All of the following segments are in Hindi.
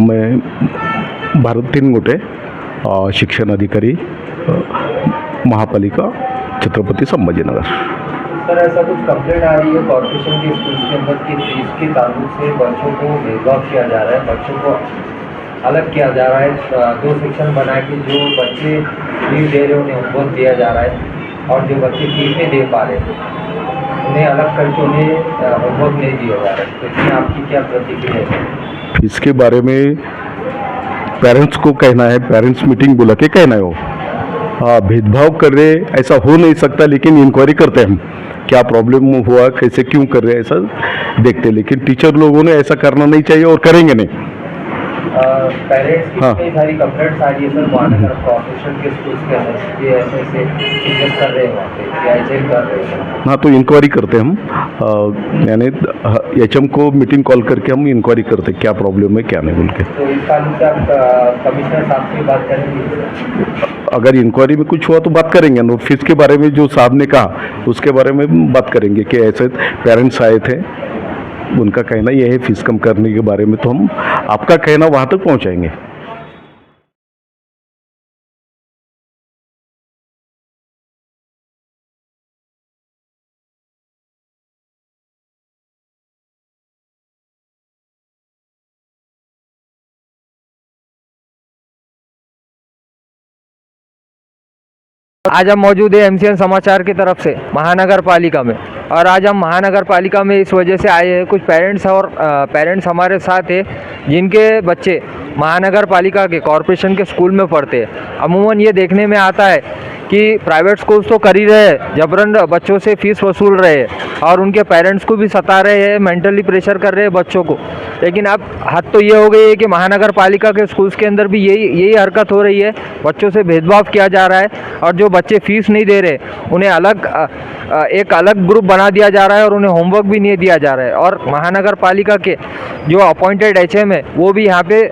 मैं भारत तीनगुटे शिक्षण अधिकारी महापालिका छत्रपति संभाजीनगर। सर, ऐसा कुछ कंप्लेंट आ रही है कॉर्पोरेशन के स्कूल के अंदर की फीस के ताल्लुक से बच्चों को भेदभाव किया जा रहा है, बच्चों को अलग किया जा रहा है। 2 सेक्शन बना के जो बच्चे फीस दे रहे उन्हें होमवर्क दिया जा रहा है और जो बच्चे फीस नहीं दे पा रहे उन्हें अलग करके उन्हें होमवर्क नहीं दिया जा रहा है। तो इसमें आपकी क्या प्रतिक्रिया है? इसके बारे में पेरेंट्स को कहना है, पेरेंट्स मीटिंग बुला के कहना है। वो भेदभाव कर रहे ऐसा हो नहीं सकता, लेकिन इंक्वायरी करते हैं हम क्या प्रॉब्लम हुआ, कैसे क्यों कर रहे हैं ऐसा देखते हैं। लेकिन टीचर लोगों ने ऐसा करना नहीं चाहिए और करेंगे नहीं। पेरेंट्स की कई सारी कंप्लेंट्स आ रही है सर महानगर कॉर्पोरेशन के स्कूल के अंदर ये ऐसे चीजें कर रहे हैं वहाँ पे या ऐसे कर रहे हैं। हाँ, तो इंक्वायरी करते हैं हम, यानी HM को मीटिंग कॉल करके हम इंक्वायरी करते हैं क्या प्रॉब्लम है क्या नहीं बोल के। तो इस ताल्लुक से आप कमिश्नर साहब से बात करेंगे? अगर इंक्वायरी में कुछ हुआ तो बात करेंगे ना। फीस के बारे में जो साहब ने कहा उसके बारे में बात करेंगे कि ऐसे पेरेंट्स आए थे, उनका कहना यह है फीस कम करने के बारे में, तो हम आपका कहना वहाँ तक पहुँचाएंगे। आज हम मौजूद है MCN समाचार की तरफ से महानगर पालिका में, और आज हम महानगर पालिका में इस वजह से आए हैं, कुछ पेरेंट्स और पेरेंट्स हमारे साथ हैं जिनके बच्चे महानगर पालिका के कॉरपोरेशन के स्कूल में पढ़ते हैं। अमूमन ये देखने में आता है कि प्राइवेट स्कूल्स तो कर ही रहे हैं, जबरन बच्चों से फीस वसूल रहे हैं और उनके पेरेंट्स को भी सता रहे हैं, मेंटली प्रेशर कर रहे हैं बच्चों को। लेकिन अब हद तो ये हो गई है कि महानगर पालिका के स्कूल्स के अंदर भी यही हरकत हो रही है, बच्चों से भेदभाव किया जा रहा है और जो बच्चे फीस नहीं दे रहे उन्हें एक अलग ग्रुप बना दिया जा रहा है और उन्हें होमवर्क भी नहीं दिया जा रहा है। और महानगर पालिका के जो अपॉइंटेड HM है वो भी यहाँ पे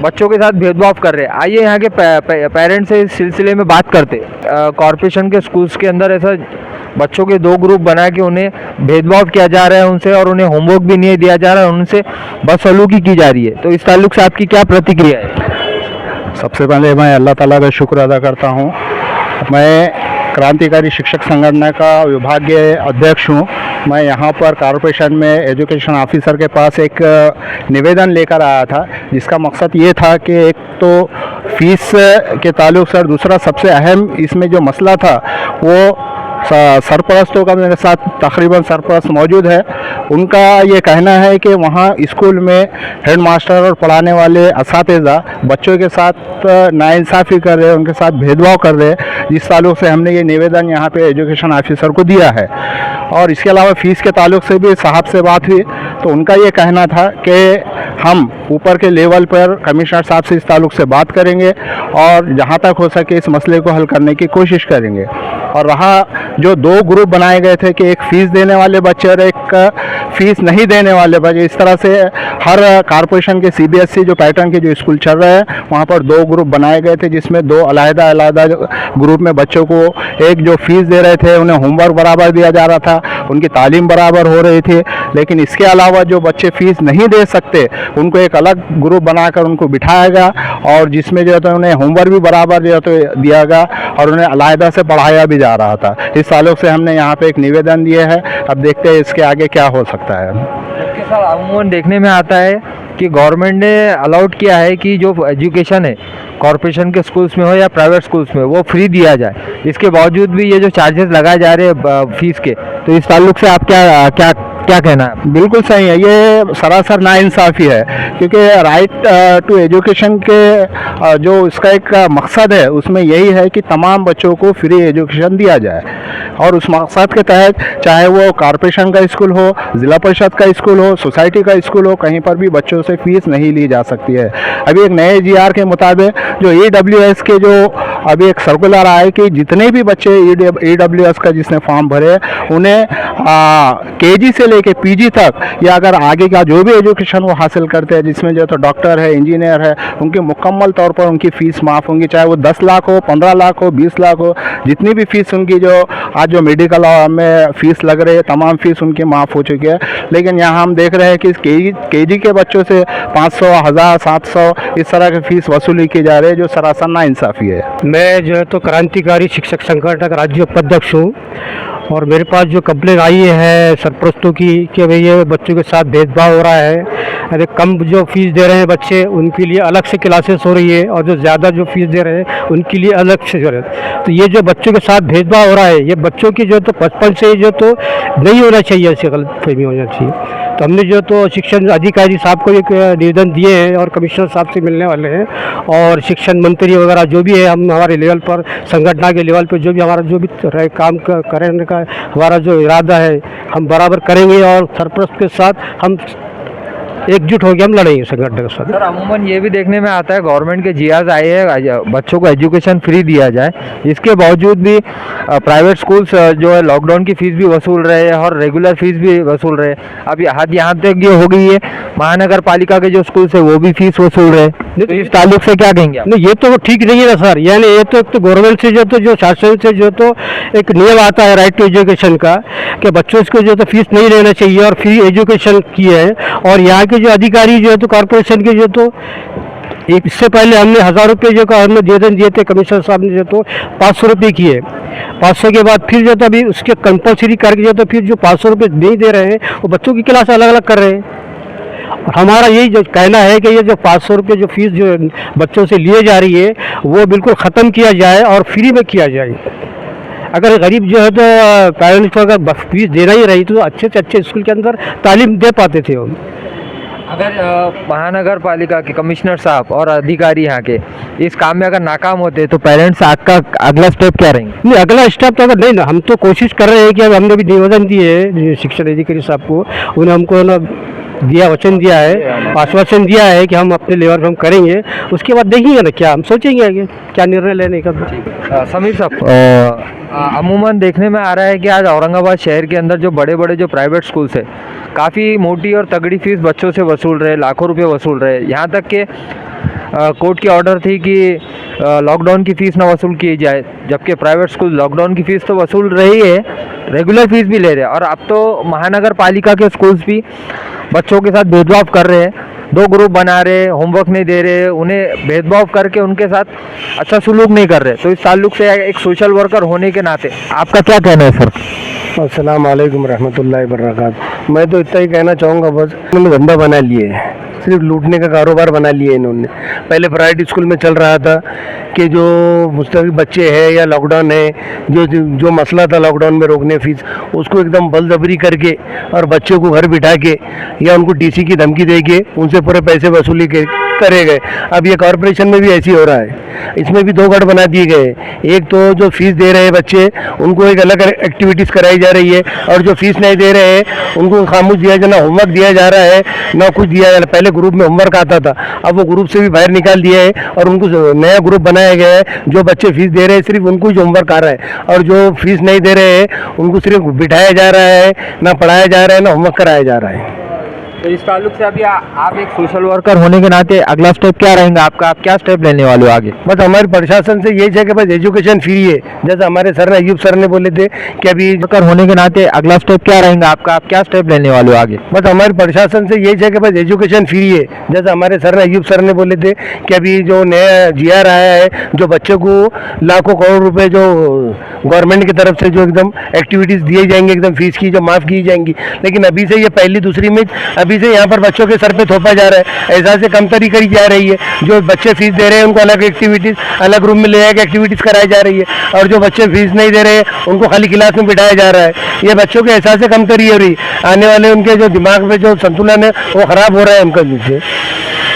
बच्चों के साथ भेदभाव कर रहे हैं। आइए यहाँ के पेरेंट्स से इस सिलसिले में बात करते। कॉर्पोरेशन के स्कूल्स के अंदर ऐसा बच्चों के 2 ग्रुप बना के उन्हें भेदभाव किया जा रहा है उनसे, और उन्हें होमवर्क भी नहीं दिया जा रहा है, उनसे बदसलूकी की जा रही है। तो इस ताल्लुक से आपकी क्या प्रतिक्रिया है? सबसे पहले मैं अल्लाह ताला का शुक्र अदा करता हूँ। मैं क्रांतिकारी शिक्षक संगठन का विभागीय अध्यक्ष हूँ। मैं यहाँ पर कॉरपोरेशन में एजुकेशन ऑफिसर के पास एक निवेदन लेकर आया था, जिसका मकसद ये था कि एक तो फीस के ताल्लुक से, और दूसरा सबसे अहम इसमें जो मसला था वो सरपरस्तों का मेरे साथ तकरीबन सरपरस्त मौजूद है। उनका ये कहना है कि वहाँ स्कूल में हेड मास्टर और पढ़ाने वाले असातिज़ा बच्चों के साथ नाइंसाफ़ी कर रहे हैं, उनके साथ भेदभाव कर रहे हैं, जिस ताल्लुक से हमने ये निवेदन यहाँ पे एजुकेशन ऑफिसर को दिया है। और इसके अलावा फ़ीस के ताल्लुक से भी साहब से बात हुई तो उनका ये कहना था कि हम ऊपर के लेवल पर कमिश्नर साहब से इस ताल्लुक से बात करेंगे और जहाँ तक हो सके इस मसले को हल करने की कोशिश करेंगे। और रहा जो 2 ग्रुप बनाए गए थे कि एक फ़ीस देने वाले बच्चे और एक फ़ीस नहीं देने वाले बच्चे, इस तरह से हर कॉरपोरेशन के CBSE जो पैटर्न के जो स्कूल चल रहे हैं वहाँ पर 2 ग्रुप बनाए गए थे, जिसमें 2 अलग-अलग ग्रुप में बच्चों को एक जो फ़ीस दे रहे थे उन्हें होमवर्क बराबर दिया जा रहा था, उनकी तालीम बराबर हो रही थी। लेकिन इसके अलावा जो बच्चे फ़ीस नहीं दे सकते उनको एक अलग ग्रुप बनाकर उनको बिठाया गया, और जिसमें जो है उन्हें होमवर्क भी बराबर जो है दिया गया और उन्हें अलग से पढ़ाया भी जा रहा था। इस ताल्लुक से हमने यहाँ पे एक निवेदन दिए है। अब देखते हैं इसके आगे क्या हो सकता है। इसके साथ अमूमन देखने में आता है कि गवर्नमेंट ने अलाउड किया है कि जो एजुकेशन है कॉर्पोरेशन के स्कूल्स में हो या प्राइवेट स्कूल्स में वो फ्री दिया जाए। इसके बावजूद भी ये जो चार्जेस लगाए जा रहे हैं फीस के, तो इस ताल्लुक से आप क्या कहना है? बिल्कुल सही है, ये सरासर नाइंसाफ़ी है, क्योंकि राइट टू एजुकेशन के जो इसका एक मकसद है उसमें यही है कि तमाम बच्चों को फ्री एजुकेशन दिया जाए। और उस मकसद के तहत चाहे वो कॉर्पोरेशन का स्कूल हो, ज़िला परिषद का स्कूल हो, सोसाइटी का स्कूल हो, कहीं पर भी बच्चों से फ़ीस नहीं ली जा सकती है। अभी एक नए GR के मुताबिक जो EWS के जो अभी एक सर्कुलर आया है कि जितने भी बच्चे EWS का जिसने फॉर्म भरे उन्हें KG से लेके PG तक या अगर आगे का जो भी एजुकेशन वो हासिल करते हैं, जिसमें जो तो डॉक्टर है, इंजीनियर है, उनकी मुकम्मल तौर पर उनकी फ़ीस माफ़ होंगी, चाहे वो 10 लाख हो, 15 लाख हो, 20 लाख हो, जितनी भी फ़ीस उनकी जो आज जो मेडिकल में फ़ीस लग रही है तमाम फ़ीस उनकी माफ़ हो चुकी है। लेकिन यहाँ हम देख रहे हैं कि KG के बच्चों से 500, 1000, 700 इस तरह की फ़ीस वसूली की जा रही है, जो सरासर नाइंसाफ़ी है। मैं जो है तो क्रांतिकारी शिक्षक संगठन का राज्य उपाध्यक्ष हूँ और मेरे पास जो कंप्लेन आई है सरपरस्तों की कि भाई ये बच्चों के साथ भेदभाव हो रहा है। अरे कम जो फीस दे रहे हैं बच्चे उनके लिए अलग से क्लासेस हो रही है और जो ज़्यादा जो फीस दे रहे हैं उनके लिए अलग से जो है। तो ये जो बच्चों के साथ भेदभाव हो रहा है ये बच्चों की जो तो बचपन से जो तो नहीं होना चाहिए, ऐसी गलतफहमी होना चाहिए। तो हमने जो तो शिक्षण अधिकारी साहब को एक निवेदन दिए हैं और कमिश्नर साहब से मिलने वाले हैं और शिक्षण मंत्री वगैरह जो भी है हम हमारे लेवल पर संगठन के लेवल पर जो भी हमारा जो भी काम करने का हमारा जो इरादा है हम बराबर करेंगे और सरपरस्त के साथ हम एकजुट होकर हम लड़ेंगे संगठन के साथ। सर अमूमन ये भी देखने में आता है गवर्नमेंट के GRs आए हैं बच्चों को एजुकेशन फ्री दिया जाए, इसके बावजूद भी प्राइवेट स्कूल्स जो है लॉकडाउन की फ़ीस भी वसूल रहे हैं और रेगुलर फीस भी वसूल रहे हैं। अब यहाँ तक ये हो गई है महानगर पालिका के जो स्कूल्स है वो भी फीस वसूल रहे हैं। तो इस ताल्लुक से क्या कहेंगे आप? नहीं ये तो ठीक नहीं है ना सर, यानी ये तो एक तो गवर्नमेंट से जो शासन से जो तो एक नियम आता है राइट टू एजुकेशन का कि बच्चों को जो तो फीस नहीं लेना चाहिए और फ्री एजुकेशन की है। और यहाँ के जो अधिकारी जो है तो कॉर्पोरेशन के जो तो एक इससे पहले हमने 1000 रुपये जो का हमने निवेदन दिए थे, कमिश्नर साहब ने जो तो 500 रुपये किए। 500 के बाद फिर जो तो अभी उसके कंपलसरी करके जो तो फिर जो 500 रुपये नहीं दे रहे हैं वो बच्चों की क्लास अलग अलग कर रहे हैं। और हमारा यही जो कहना है कि ये जो 500 रुपये जो फीस जो बच्चों से लिए जा रही है वो बिल्कुल ख़त्म किया जाए और फ्री में किया जाए। अगर गरीब जो है तो पेरेंट्स को अगर फीस देना ही रही तो अच्छे से अच्छे स्कूल के अंदर तालीम दे पाते थे हम। अगर महानगर पालिका के कमिश्नर साहब और अधिकारी यहाँ के इस काम में अगर नाकाम होते तो पेरेंट्स आपका अगला स्टेप क्या रहेंगे? नहीं अगला स्टेप तो अगर नहीं ना, हम तो कोशिश कर रहे हैं कि अब हमने भी निवेदन दिए है शिक्षण अधिकारी साहब को, उन्हें हमको ना दिया वचन दिया है, आश्वासन दिया है कि हम अपने लेवल पर हम करेंगे। उसके बाद देखेंगे ना क्या हम सोचेंगे आगे क्या निर्णय लेने का। समीर साहब अमूमन देखने में आ रहा है कि आज औरंगाबाद शहर के अंदर जो बड़े बड़े जो प्राइवेट स्कूल्स है काफ़ी मोटी और तगड़ी फीस बच्चों से वसूल रहे, लाखों रुपए वसूल रहे। यहाँ तक के कोर्ट की ऑर्डर थी कि लॉकडाउन की फ़ीस ना वसूल की जाए, जबकि प्राइवेट स्कूल लॉकडाउन की फ़ीस तो वसूल रही है, रेगुलर फीस भी ले रहे हैं। और अब तो महानगर पालिका के स्कूल्स भी बच्चों के साथ भेदभाव कर रहे हैं, 2 ग्रुप बना रहे, होमवर्क नहीं दे रहे, उन्हें भेदभाव करके उनके साथ अच्छा सुलूक नहीं कर रहे। तो इस ताल्लुक से एक सोशल वर्कर होने के नाते आपका क्या कहना है सर? अस्सलाम वालेकुम रहमतुल्लाहि वबरकातुहू। मैं तो इतना ही कहना चाहूँगा, बस इन्होंने धंधा बना लिए है, सिर्फ लूटने का कारोबार बना लिया इन्होंने। पहले प्राइवेट स्कूल में चल रहा था कि जो मुस्तकिल बच्चे हैं या लॉकडाउन है, जो मसला था लॉकडाउन में रोकने फीस, उसको एकदम बलजबरी करके और बच्चों को घर बिठा के या उनको TC की धमकी दे के उनसे पूरे पैसे वसूली करे गए। अब ये कॉरपोरेशन में भी ऐसी हो रहा है, इसमें भी 2 गढ़ बना दिए गए। एक तो जो फीस दे रहे हैं बच्चे उनको एक अलग एक्टिविटीज़ कराई जा रही है, और जो फीस नहीं दे रहे हैं उनको खामोश दिया जा, ना होमवर्क दिया जा रहा है ना कुछ दिया जा रहा है। पहले ग्रुप में होमवर्क आता था, अब वो ग्रुप से भी बाहर निकाल दिया है और उनको नया ग्रुप बनाया गया है। जो बच्चे फीस दे रहे हैं सिर्फ उनको ही होमवर्क आ रहा है, और जो फीस नहीं दे रहे हैं उनको सिर्फ बिठाया जा रहा है, ना पढ़ाया जा रहा है ना होमवर्क कराया जा रहा है। तो इस ताल्लुक से अभी आप एक सोशल वर्कर होने के नाते अगला स्टेप क्या रहेगा आपका? आप क्या स्टेप लेने वाले हो आगे? बस हमारे प्रशासन से यही है कि बस एजुकेशन फ्री है, जैसे हमारे सर अयूब सर ने बोले थे कि अभी वर्कर होने के नाते अगला स्टेप क्या रहेगा आपका? आप क्या स्टेप लेने वाले हो आगे? बस हमारे प्रशासन से यही है कि बस एजुकेशन फ्री है, जैसे हमारे सर अयूब सर ने बोले थे कि अभी जो नया GR आया है, जो बच्चों को लाखों करोड़ रुपए जो गवर्नमेंट की तरफ से जो एकदम एक्टिविटीज़ दिए जाएंगे, एकदम फीस की जो माफ़ की जाएंगी, लेकिन अभी से ये पहली दूसरी में अभी से यहाँ पर बच्चों के सर पे थोपा जा रहा है, ऐसा से कमतरी करी जा रही है। जो बच्चे फीस दे रहे हैं उनको अलग एक्टिविटीज़, अलग रूम में ले जाकर एक्टिविटीज़ कराई जा रही है, और जो बच्चे फीस नहीं दे रहे हैं उनको खाली क्लास में बिठाया जा रहा है। ये बच्चों के एहसास से कमतरी हो रही, आने वाले उनके जो दिमाग में जो संतुलन है वो ख़राब हो रहा है उनका नीचे।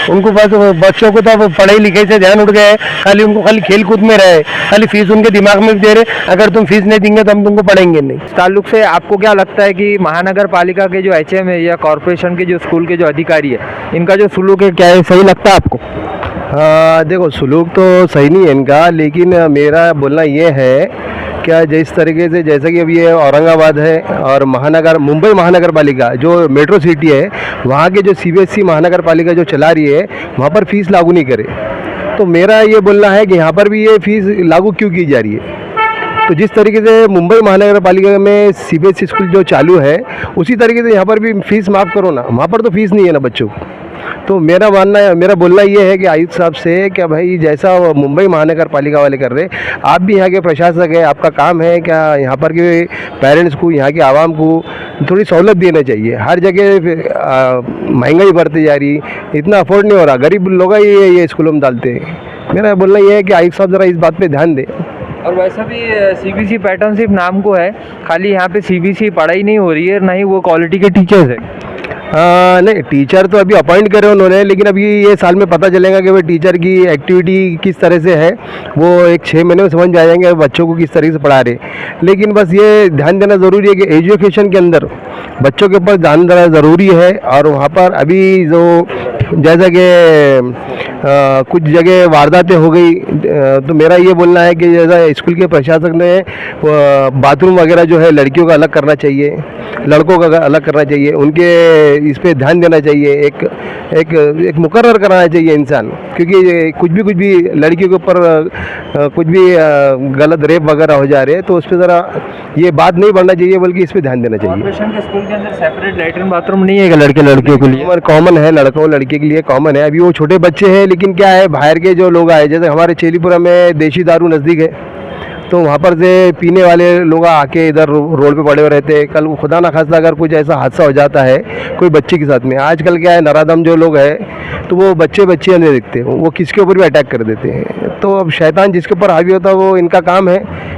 उनको बस बच्चों को तो अब पढ़ाई लिखाई से ध्यान उठ गया है, खाली उनको खाली खेल कूद में रहे, खाली फीस उनके दिमाग में भी दे रहे, अगर तुम फीस नहीं देंगे तो हम तुमको पढ़ेंगे नहीं। इस ताल्लुक से आपको क्या लगता है कि महानगर पालिका के जो HM है या कॉरपोरेशन के जो स्कूल के जो अधिकारी है, इनका जो सुलूक है क्या है, सही लगता है आपको? हाँ देखो, सलूक तो सही नहीं है इनका, लेकिन मेरा बोलना ये है क्या, जिस तरीके से जैसा कि अभी ये औरंगाबाद है और मुंबई महानगर पालिका जो मेट्रो सिटी है, वहाँ के जो CBSE महानगर पालिका जो चला रही है, वहाँ पर फीस लागू नहीं करे। तो मेरा ये बोलना है कि यहाँ पर भी ये फीस लागू क्यों की जा रही है। तो जिस तरीके से मुंबई महानगर पालिका में CBSE स्कूल जो चालू है, उसी तरीके से यहाँ पर भी फीस माफ़ करो ना। वहाँ पर तो फीस नहीं है ना बच्चों को। तो मेरा बोलना ये है कि आयुक्त साहब से, क्या भाई जैसा मुंबई महानगर पालिका वाले कर रहे, आप भी यहाँ के प्रशासक है, आपका काम है क्या यहाँ पर के पेरेंट्स को, यहाँ के आवाम को थोड़ी सहूलत देना चाहिए। हर जगह महंगाई बढ़ती जा रही, इतना अफोर्ड नहीं हो रहा, गरीब लोग ही ये स्कूलों में डालते हैं। मेरा बोलना ये है कि आयुक्त साहब ज़रा इस बात पर ध्यान दें। और वैसा भी CBSE पैटर्न सिर्फ नाम को है, खाली यहाँ पे CBSE पढ़ाई नहीं हो रही है, ना ही वो क्वालिटी के टीचर्स है। नहीं, टीचर तो अभी अपॉइंट करे उन्होंने, लेकिन अभी ये साल में पता चलेगा कि भाई टीचर की एक्टिविटी किस तरह से है। वो एक 6 महीने में समझ में आ जाएंगे बच्चों को किस तरीके से पढ़ा रहे। लेकिन बस ये ध्यान देना ज़रूरी है कि एजुकेशन के अंदर बच्चों के ऊपर ध्यान देना ज़रूरी है। और वहाँ पर अभी जो जैसा कि कुछ जगह वारदातें हो गई, तो मेरा ये बोलना है कि जैसा स्कूल के प्रशासक ने बाथरूम वगैरह जो है लड़कियों का अलग करना चाहिए, लड़कों का अलग करना चाहिए, उनके इस पे ध्यान देना चाहिए, एक मुकर्रर कराना चाहिए इंसान। क्योंकि कुछ भी लड़कियों के ऊपर कुछ भी गलत रेप वगैरह हो जा रहे हैं, तो उस पर ज़रा ये बात नहीं बढ़ना चाहिए, बल्कि इस पे ध्यान देना चाहिए। कॉर्पोरेशन के स्कूल के अंदर सेपरेट लैट्रिन बाथरूम नहीं है लड़कियों के लिए? कॉमन है, लड़कों लड़के के लिए कॉमन है। अभी वो छोटे बच्चे हैं, लेकिन क्या है, बाहर के जो लोग आए, जैसे हमारे चेलीपुरा में देशी दारू नज़दीक है, तो वहाँ पर से पीने वाले लोग आके इधर रोड पे पड़े हुए रहते हैं। कल खुदा ना खास्ता अगर कुछ ऐसा हादसा हो जाता है कोई बच्चे के साथ में, आजकल क्या है, नराधम जो लोग हैं, तो वो बच्चे नहीं दिखते, वो किसके ऊपर भी अटैक कर देते हैं। तो अब शैतान जिसके ऊपर हावी होता है, वो इनका काम है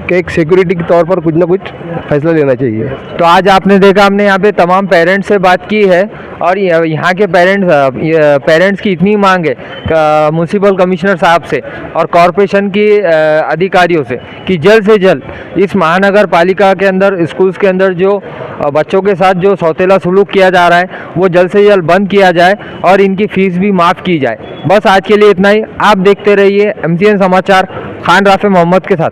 कि एक सिक्योरिटी के तौर पर कुछ ना कुछ फैसला लेना चाहिए। तो आज आपने देखा, हमने यहाँ पे तमाम पेरेंट्स से बात की है, और यहाँ के पेरेंट्स की इतनी मांग है म्यूनसिपल कमिश्नर साहब से और कॉरपोरेशन की अधिकारियों से कि जल्द से जल्द इस महानगर पालिका के अंदर स्कूल्स के अंदर जो बच्चों के साथ जो सौतेला सलूक किया जा रहा है, वो जल्द से जल्द बंद किया जाए और इनकी फ़ीस भी माफ़ की जाए। बस आज के लिए इतना ही। आप देखते रहिए MCN समाचार, खान राफे मोहम्मद के साथ।